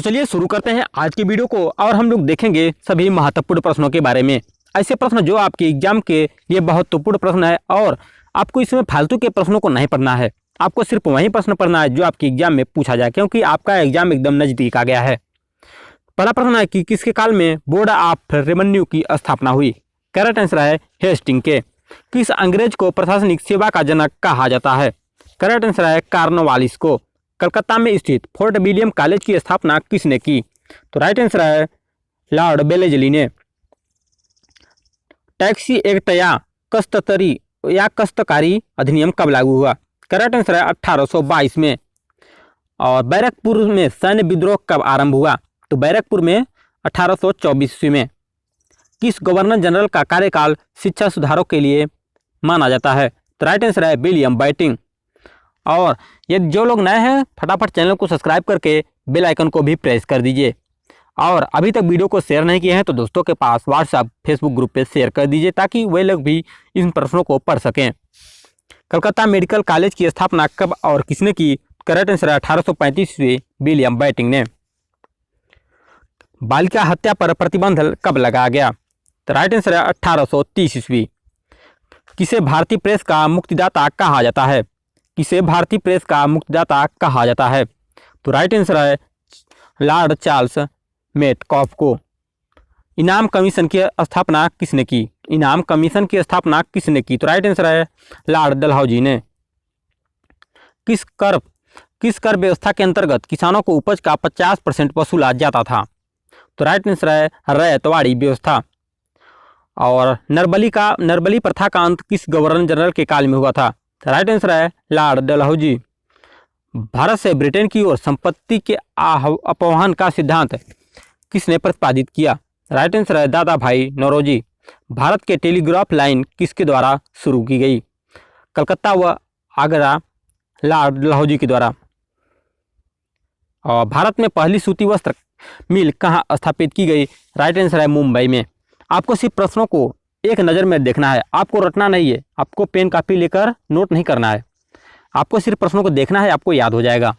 तो चलिए शुरू करते हैं आज की वीडियो को और हम लोग देखेंगे सभी महत्वपूर्ण प्रश्नों के बारे में। ऐसे प्रश्न जो आपके एग्जाम के लिए महत्वपूर्ण प्रश्न है और आपको इसमें फालतू के प्रश्नों को नहीं पढ़ना है। आपको सिर्फ वही प्रश्न पढ़ना है जो आपके एग्जाम में पूछा जाए, क्योंकि आपका एग्जाम एकदम नज़दीक आ गया है। पहला प्रश्न है कि किसके काल में बोर्ड ऑफ रेवेन्यू की स्थापना हुई। करेक्ट आंसर है हेस्टिंग के। किस अंग्रेज को प्रशासनिक सेवा का जनक कहा जाता है। करेक्ट आंसर है कॉर्नवालिस को। कलकत्ता में स्थित फोर्ट विलियम कॉलेज की स्थापना किसने की। तो राइट आंसर है लॉर्ड बेलेजली ने। टैक्सी एक्ट या कश्तकारी अधिनियम कब लागू हुआ। करेक्ट आंसर है 1822 में। और बैरकपुर में सैन्य विद्रोह कब आरंभ हुआ। तो बैरकपुर में 1824 ईस्वी में। किस गवर्नर जनरल का कार्यकाल शिक्षा सुधारों के लिए माना जाता है। तो राइट आंसर है विलियम बेंटिंक। और यदि जो लोग नए हैं फटाफट चैनल को सब्सक्राइब करके बेल आइकन को भी प्रेस कर दीजिए। और अभी तक वीडियो को शेयर नहीं किए हैं तो दोस्तों के पास व्हाट्सएप फेसबुक ग्रुप पे शेयर कर दीजिए ताकि वे लोग भी इन प्रश्नों को पढ़ सकें। कलकत्ता मेडिकल कॉलेज की स्थापना कब और किसने की। करेक्ट आंसर है 1835 ईस्वी विलियम बेंटिंक ने। बालिका हत्या पर प्रतिबंध कब लगाया गया। तो राइट आंसर है 1830 ईस्वी। किसे भारतीय प्रेस का मुक्तिदाता कहा जाता है। किसे भारतीय प्रेस का मुक्तिदाता कहा जाता है। तो राइट आंसर है लॉर्ड चार्ल्स मेटकॉफ को। इनाम कमीशन की स्थापना किसने की। इनाम कमीशन की स्थापना किसने की। तो राइट आंसर है लॉर्ड डलहौजी ने। किस कर व्यवस्था के अंतर्गत किसानों को उपज का 50% वसूला जाता था। तो राइट आंसर है रैयतवाड़ी व्यवस्था। और नरबली प्रथा का अंत किस गवर्नर जनरल के काल में हुआ था। राइट आंसर है लॉर्ड डलहौजी। भारत से ब्रिटेन की ओर संपत्ति के अपवहन का सिद्धांत किसने प्रतिपादित किया। राइट आंसर है दादा भाई नौरोजी। भारत के टेलीग्राफ लाइन किसके द्वारा शुरू की गई। कलकत्ता व आगरा लॉर्ड डलहौजी के द्वारा। और भारत में पहली सूती वस्त्र मिल कहाँ स्थापित की गई। राइट आंसर है मुंबई में। आपको सिर्फ प्रश्नों को एक नज़र में देखना है, आपको रटना नहीं है, आपको पेन कापी लेकर नोट नहीं करना है, आपको सिर्फ प्रश्नों को देखना है, आपको याद हो जाएगा।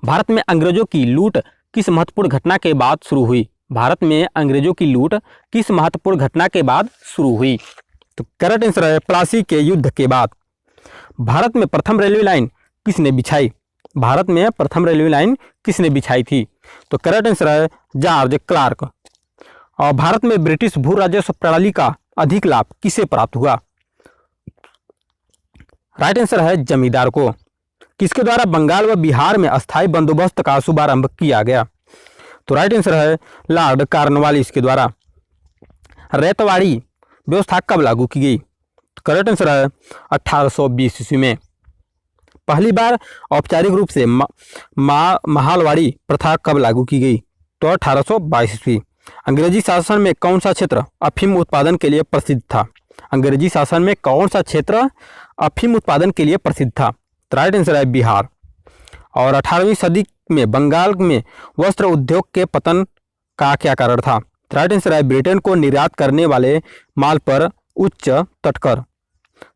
भारत में अंग्रेजों की लूट किस महत्वपूर्ण घटना के बाद शुरू हुई। भारत में अंग्रेजों की लूट किस महत्वपूर्ण घटना के बाद शुरू हुई। तो करेक्ट आंसर है प्लासी के युद्ध के बाद। भारत में प्रथम रेलवे लाइन किसने बिछाई। भारत में प्रथम रेलवे लाइन किसने बिछाई थी। तो करेक्ट आंसर है जॉर्ज क्लार्क। और भारत में ब्रिटिश भू राजस्व प्रणाली का अधिक लाभ किसे प्राप्त हुआ। राइट आंसर है जमींदार को। किसके द्वारा बंगाल व बिहार में अस्थायी बंदोबस्त का शुभारंभ किया गया। तो राइट आंसर है लॉर्ड कॉर्नवालिस के द्वारा। रैयतवाड़ी व्यवस्था कब लागू की गई। करेक्ट आंसर है 1820 ईस्वी में। पहली बार औपचारिक रूप से महालवाड़ी प्रथा कब लागू की गई। तो 1822 ईस्वी। अंग्रेजी शासन में कौन सा क्षेत्र अफीम उत्पादन के लिए प्रसिद्ध था। अंग्रेजी शासन में कौन सा क्षेत्र अफीम उत्पादन के लिए प्रसिद्ध था। राइट आंसर है बिहार। और 18वीं सदी में बंगाल में वस्त्र उद्योग के पतन का क्या कारण था। राइट आंसर है ब्रिटेन को निर्यात करने वाले माल पर उच्च तटकर।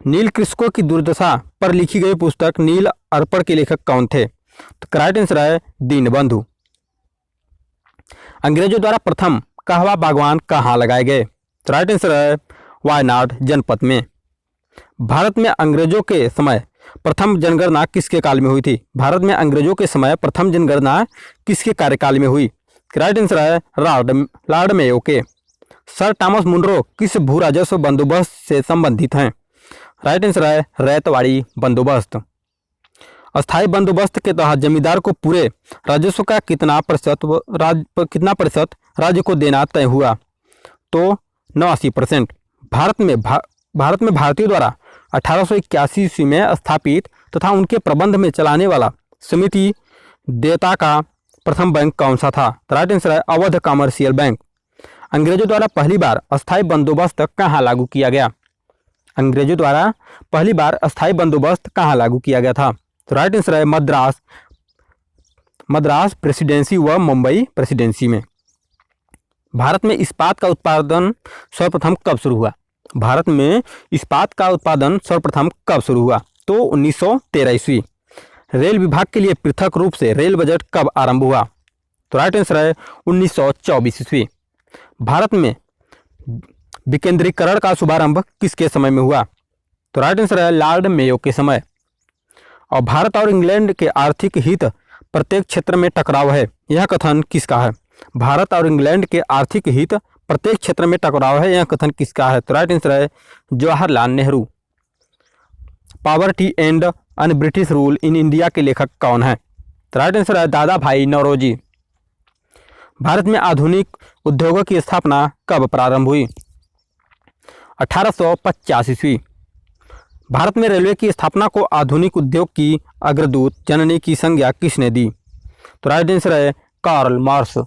नील कृषकों की दुर्दशा पर लिखी गई पुस्तक नील अर्पण के लेखक कौन थे। तो राइट आंसर है दीनबंधु। अंग्रेजों द्वारा प्रथम कहवा बागवान कहाँ लगाए गए। तो राइट आंसर है वायनाड जनपद में। भारत में अंग्रेजों के समय प्रथम जनगणना किसके काल में हुई थी। भारत में अंग्रेजों के समय प्रथम जनगणना किसके कार्यकाल में हुई। राइट आंसर है लॉर्ड मेयो के। सर थॉमस मुनरो किस भू राजस्व बंदोबस्त से संबंधित हैं। राइट आंसर है रैयतवाड़ी बंदोबस्त। अस्थायी बंदोबस्त के तहत जमींदार को पूरे राजस्व का कितना प्रतिशत राज्य को देना तय हुआ। तो 89%। भारत में भारतीयों द्वारा 1881 ईस्वी में स्थापित तथा उनके प्रबंध में चलाने वाला समिति देयता का प्रथम बैंक कौन सा था। राइट आंसर है अवध कमर्शियल बैंक। अंग्रेजों द्वारा पहली बार अस्थायी बंदोबस्त कहाँ लागू किया गया। अंग्रेजों द्वारा पहली बार अस्थायी बंदोबस्त कहाँ लागू किया गया था। तो राइट आंसर है मद्रास प्रेसिडेंसी व मुंबई प्रेसिडेंसी में। भारत में इस्पात का उत्पादन सर्वप्रथम कब शुरू हुआ। भारत में इस्पात का उत्पादन सर्वप्रथम कब शुरू हुआ। तो 1913 ईस्वी। रेल विभाग के लिए पृथक रूप से रेल बजट कब आरंभ हुआ? तो राइट आंसर है 1924 ईस्वी। भारत में विकेंद्रीकरण का शुभारंभ किसके समय में हुआ? तो राइट आंसर है लॉर्ड मेयो के समय। और भारत और इंग्लैंड के आर्थिक हित प्रत्येक क्षेत्र में टकराव है, यह कथन किसका है? भारत और इंग्लैंड के आर्थिक हित प्रत्येक क्षेत्र में टकराव है, यह कथन किसका है? तो राइट आंसर है Jawaharlal Nehru. Poverty and un British rule in India के लेखक कौन है? तो राइट आंसर है दादा भाई नौरोजी। भारत में आधुनिक उद्योगों की स्थापना कब प्रारंभ हुई? 1850 ईस्वी। भारत में रेलवे की स्थापना को आधुनिक उद्योग की अग्रदूत जननी की संज्ञा किसने दी? तो राइट आंसर है कार्ल मार्क्स।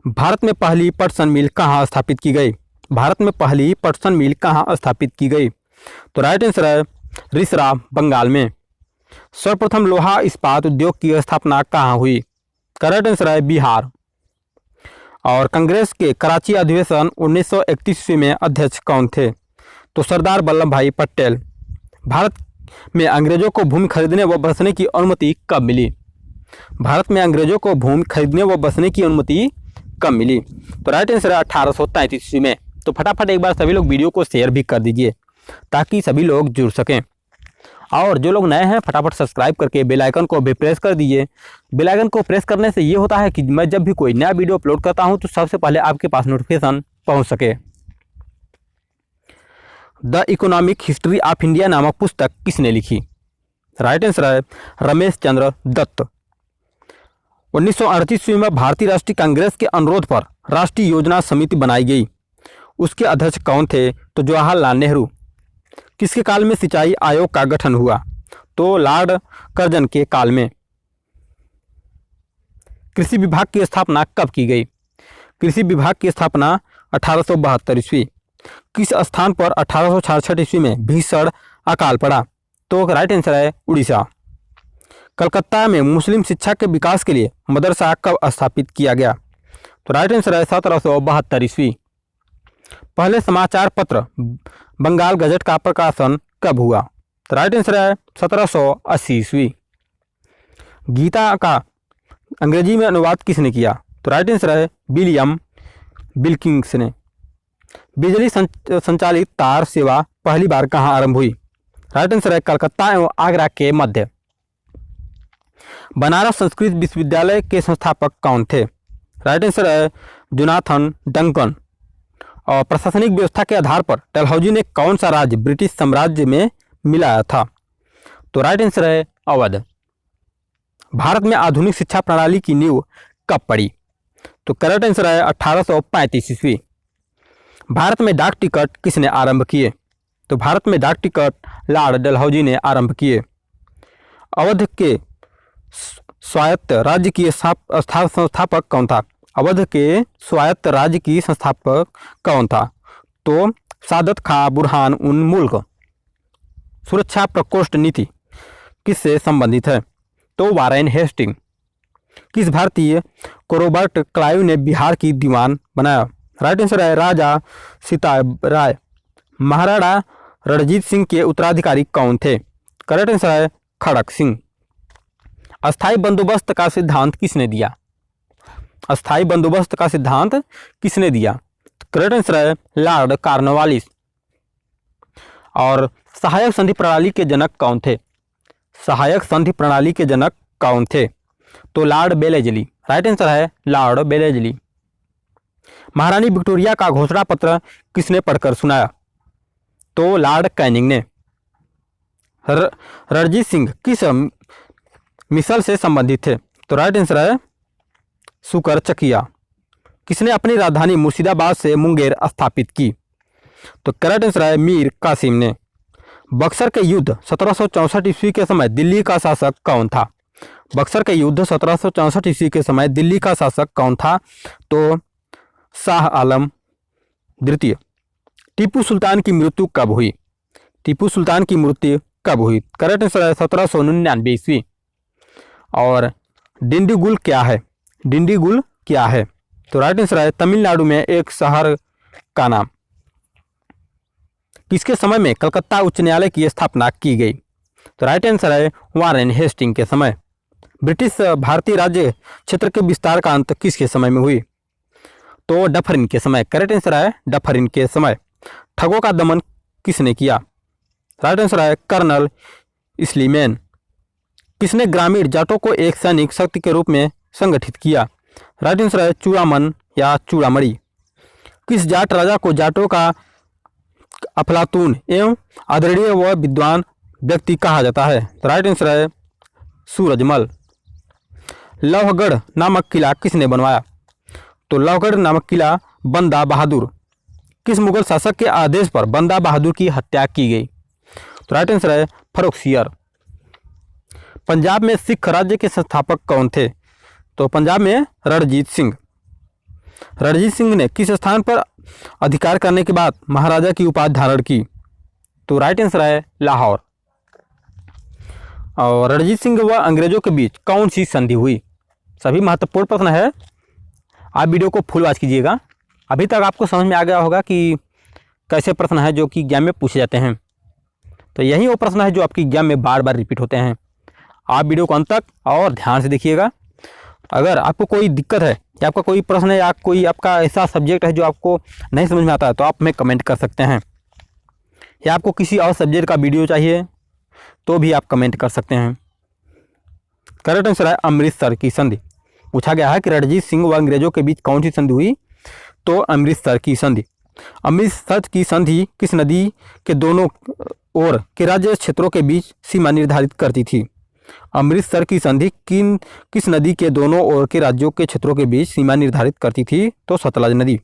भारत में पहली पटसन मिल कहाँ स्थापित की गई? भारत में पहली पटसन मिल कहाँ स्थापित की गई? तो राइट आंसर है रिसरा, बंगाल में। सर्वप्रथम लोहा इस्पात उद्योग की स्थापना कहाँ हुई? करेक्ट आंसर है बिहार। और कांग्रेस के कराची अधिवेशन 1931 ईस्वी में अध्यक्ष कौन थे? तो सरदार वल्लभ भाई पटेल। भारत में अंग्रेजों को भूमि खरीदने व बसने की अनुमति कब मिली? भारत में अंग्रेजों को भूमि खरीदने व बसने की अनुमति कब मिली? तो राइट आंसर है 1833 ईस्वी में। तो फटाफट एक बार सभी लोग वीडियो को शेयर भी कर दीजिए ताकि सभी लोग जुड़ सकें। और जो लोग नए हैं फटाफट सब्सक्राइब करके बेल आइकन को भी प्रेस कर दीजिए। बेल आइकन को प्रेस करने से ये होता है कि मैं जब भी कोई नया वीडियो अपलोड करता हूं तो सबसे पहले आपके पास नोटिफिकेशन पहुंच सके। The economic history of India नामक पुस्तक किसने लिखी? राइट आंसर है रमेश चंद्र दत्त। 1938 ईस्वी में भारतीय राष्ट्रीय कांग्रेस के अनुरोध पर राष्ट्रीय योजना समिति बनाई गई, उसके अध्यक्ष कौन थे? तो जवाहरलाल नेहरू। किसके काल में सिंचाई आयोग का गठन हुआ? तो लॉर्ड कर्जन के काल में। कृषि विभाग की स्थापना कब की गई? कृषि विभाग की स्थापना 1872 ईस्वी। किस स्थान पर 1866 ईस्वी में भीषण अकाल पड़ा? तो राइट आंसर है उड़ीसा। कलकत्ता में मुस्लिम शिक्षा के विकास के लिए मदरसा कब स्थापित किया गया? तो राइट आंसर है 1772 ईस्वी। पहले समाचार पत्र बंगाल गजट का प्रकाशन कब हुआ? तो राइट आंसर है 1780 ईस्वी। गीता का अंग्रेजी में अनुवाद किसने किया? तो राइट आंसर है विलियम विल्किंस ने। बिजली संचालित तार सेवा पहली बार कहाँ आरंभ हुई? राइट आंसर है कलकत्ता एवं आगरा के मध्य। बनारस संस्कृत विश्वविद्यालय के संस्थापक कौन थे? राइट आंसर है जोनाथन डंकन। और प्रशासनिक व्यवस्था के आधार पर डलहौजी ने कौन सा राज्य ब्रिटिश साम्राज्य में मिलाया था? तो राइट आंसर है अवध। भारत में आधुनिक शिक्षा प्रणाली की नींव कब पड़ी? तो करेक्ट आंसर है 1835 ईस्वी। भारत में डाक टिकट किसने आरंभ किए? तो भारत में डाक टिकट लॉर्ड डलहौजी ने आरंभ किए। अवध के स्वायत्त राज्य की संस्थापक कौन था? अवध के स्वायत्त राज्य की संस्थापक कौन था? तो सादत खां बुरहान उन मुल्क। सुरक्षा प्रकोष्ठ नीति किससे संबंधित है? तो वारेन हेस्टिंग। किस भारतीय को रॉबर्ट क्लाइव ने बिहार की दीवान बनाया? राइट आंसर है राजा सीताराय। महाराणा रणजीत सिंह के उत्तराधिकारी कौन थे? करेक्ट आंसर है खड़क सिंह। अस्थाई बंदोबस्त का सिद्धांत किसने दिया? अस्थाई बंदोबस्त का सिद्धांत किसने दिया? करेक्ट आंसर है लॉर्ड कॉर्नवालिस। और सहायक संधि प्रणाली के जनक कौन थे? सहायक संधि प्रणाली के जनक कौन थे? तो लॉर्ड बेलेजली। राइट आंसर है लॉर्ड बेलेजली। महारानी विक्टोरिया का घोषणा पत्र किसने पढ़कर सुनाया? तो लॉर्ड कैनिंग ने। रणजीत सिंह किस मिसल से संबंधित थे? तो राइट आंसर है सुकर चकिया। किसने अपनी राजधानी मुर्शिदाबाद से मुंगेर स्थापित की? तो करेक्ट आंसर है मीर कासिम ने। बक्सर के युद्ध 1764 ईस्वी के समय दिल्ली का शासक कौन था? बक्सर के युद्ध 1764 ईस्वी के समय दिल्ली का शासक कौन था? तो शाह आलम द्वितीय। टीपू सुल्तान की मृत्यु कब हुई? टीपू सुल्तान की मृत्यु कब हुई? करेक्ट आंसर है 1799 ईस्वी। और डिंडीगुल क्या है? डिंडीगुल क्या है? तो राइट आंसर है तमिलनाडु में एक शहर का नाम। किसके समय में कलकत्ता उच्च न्यायालय की स्थापना की गई? तो राइट आंसर है वारेन हेस्टिंग के समय। ब्रिटिश भारतीय राज्य क्षेत्र के विस्तार का अंत किसके समय में हुई? तो डफरिन के समय। करेक्ट आंसर है डफरिन के समय। ठगों का दमन किसने किया? राइट आंसर है कर्नल स्लीमैन। किसने ग्रामीण जाटों को एक सैनिक शक्ति के रूप में संगठित किया? राइट आंसर है चूड़ामन या चूड़ामणि। किस जाट राजा को जाटों का अफलातून एवं आदरणीय व विद्वान व्यक्ति कहा जाता है? तो राइट आंसर है सूरजमल। लौहगढ़ नामक किला किसने बनवाया? तो लौहगढ़ नामक किला बंदा बहादुर। किस मुगल शासक के आदेश पर बंदा बहादुर की हत्या की गई? तो राइट आंसर है फर्रुखसियर। पंजाब में सिख राज्य के संस्थापक कौन थे? तो पंजाब में रणजीत सिंह। रणजीत सिंह ने किस स्थान पर अधिकार करने के बाद महाराजा की उपाधि धारण की? तो राइट आंसर है लाहौर। और रणजीत सिंह व अंग्रेजों के बीच कौन सी संधि हुई? सभी महत्वपूर्ण प्रश्न है, आप वीडियो को फुल वॉच कीजिएगा। अभी तक आपको समझ में आ गया होगा कि कैसे प्रश्न है जो कि एग्जाम में पूछे जाते हैं। तो यही वो प्रश्न है जो आपकी एग्जाम में बार बार रिपीट होते हैं। आप वीडियो को अंत तक और ध्यान से देखिएगा। अगर आपको कोई दिक्कत है या आपका कोई प्रश्न है या कोई आपका ऐसा सब्जेक्ट है जो आपको नहीं समझ में आता है तो आप हमें कमेंट कर सकते हैं, या आपको किसी और सब्जेक्ट का वीडियो चाहिए तो भी आप कमेंट कर सकते हैं। करेक्ट आंसर है अमृतसर की संधि। पूछा गया है कि रणजीत सिंह व अंग्रेजों के बीच कौन सी संधि हुई? तो अमृतसर की संधि। अमृतसर की संधि किस नदी के दोनों ओर के राज्य क्षेत्रों के बीच सीमा निर्धारित करती थी? अमृतसर की संधि किस नदी के दोनों ओर के राज्यों के क्षेत्रों के बीच सीमा निर्धारित करती थी? तो सतलज नदी।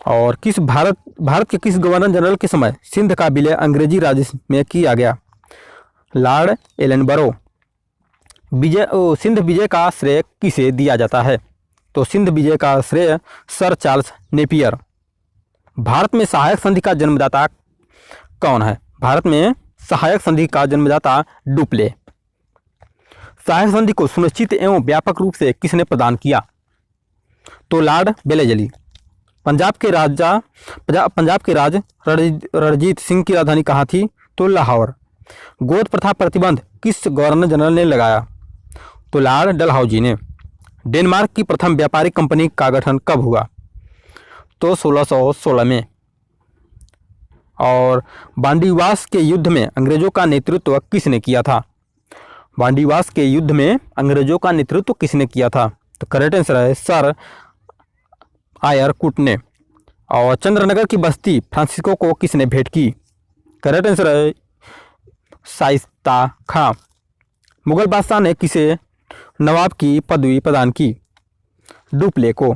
और भारत के किस गवर्नर जनरल के समय सिंध का विलय अंग्रेजी राज्य में किया गया? Lord Ellenborough. सिंध विजय का श्रेय किसे दिया जाता है? तो सिंध विजय का श्रेय सर चार्ल्स नेपियर। भारत में सहायक संधि का जन्मदाता कौन है? भारत में सहायक संधि का जन्मदाता डुप्ले। सहायक संधि को सुनिश्चित एवं व्यापक रूप से किसने प्रदान किया? तो लॉर्ड वेलेस्ली। पंजाब के राज रणजीत सिंह की राजधानी कहाँ थी? तो लाहौर। गोद प्रथा प्रतिबंध किस गवर्नर जनरल ने लगाया? तो लॉर्ड डलहौजी ने। डेनमार्क की प्रथम व्यापारिक कंपनी का गठन कब हुआ? तो 1616 में। और बांडीवास के युद्ध में अंग्रेजों का नेतृत्व किसने किया था? बांडीवास के युद्ध में अंग्रेजों का नेतृत्व किसने किया था? तो करेक्ट आंसर है सर आयरकुट ने। और चंद्रनगर की बस्ती फ्रांसिस्को को किसने भेंट की? करेक्ट आंसर है शाइस्ता खां। मुगल बादशाह ने किसे नवाब की पदवी प्रदान की? डुप्ले को।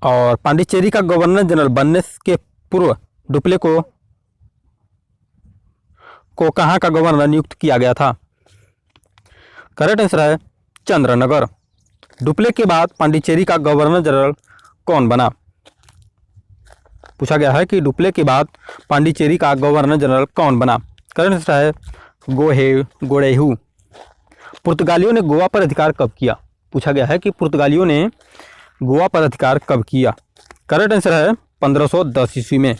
और पांडिचेरी का गवर्नर जनरल बनने के पूर्व डुप्ले को कहाँ का गवर्नर नियुक्त किया गया था? करेक्ट आंसर है चंद्रनगर। डुप्ले के बाद पांडिचेरी का गवर्नर जनरल कौन बना? पूछा गया है कि डुप्ले के बाद पांडिचेरी का गवर्नर जनरल कौन बना? करेक्ट आंसर है गोड़ेहू। पुर्तगालियों ने गोवा पर अधिकार कब किया? पूछा गया है कि पुर्तगालियों ने गोवा पर अधिकार कब किया? करेक्ट आंसर है 1510 ईस्वी में।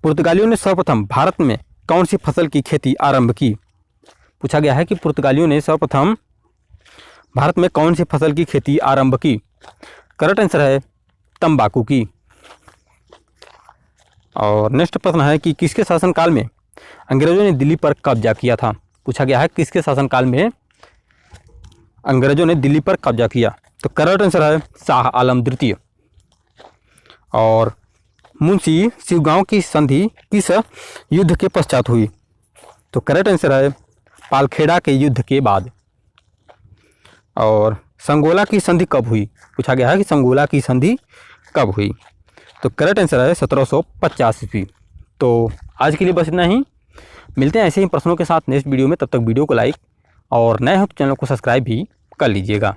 पुर्तगालियों ने सर्वप्रथम भारत में कौन सी फसल की खेती आरंभ की? पूछा गया है कि पुर्तगालियों ने सर्वप्रथम भारत में कौन सी फसल की खेती आरंभ की? करेक्ट आंसर है तंबाकू की। और नेक्स्ट प्रश्न है कि किसके शासनकाल में अंग्रेजों ने दिल्ली पर कब्जा किया था? पूछा गया है किसके शासनकाल में अंग्रेजों ने दिल्ली पर कब्जा किया? तो करेक्ट आंसर है शाह आलम द्वितीय। और मुंशी शिवगांव की संधि किस युद्ध के पश्चात हुई? तो करेक्ट आंसर है पालखेड़ा के युद्ध के बाद। और संगोला की संधि कब हुई? पूछा गया है कि संगोला की संधि कब हुई? तो करेक्ट आंसर है 1750 ईस्वी। तो आज के लिए बस इतना ही। मिलते हैं ऐसे ही प्रश्नों के साथ नेक्स्ट वीडियो में। तब तक वीडियो को लाइक और नए हो तो चैनल को सब्सक्राइब भी कर लीजिएगा।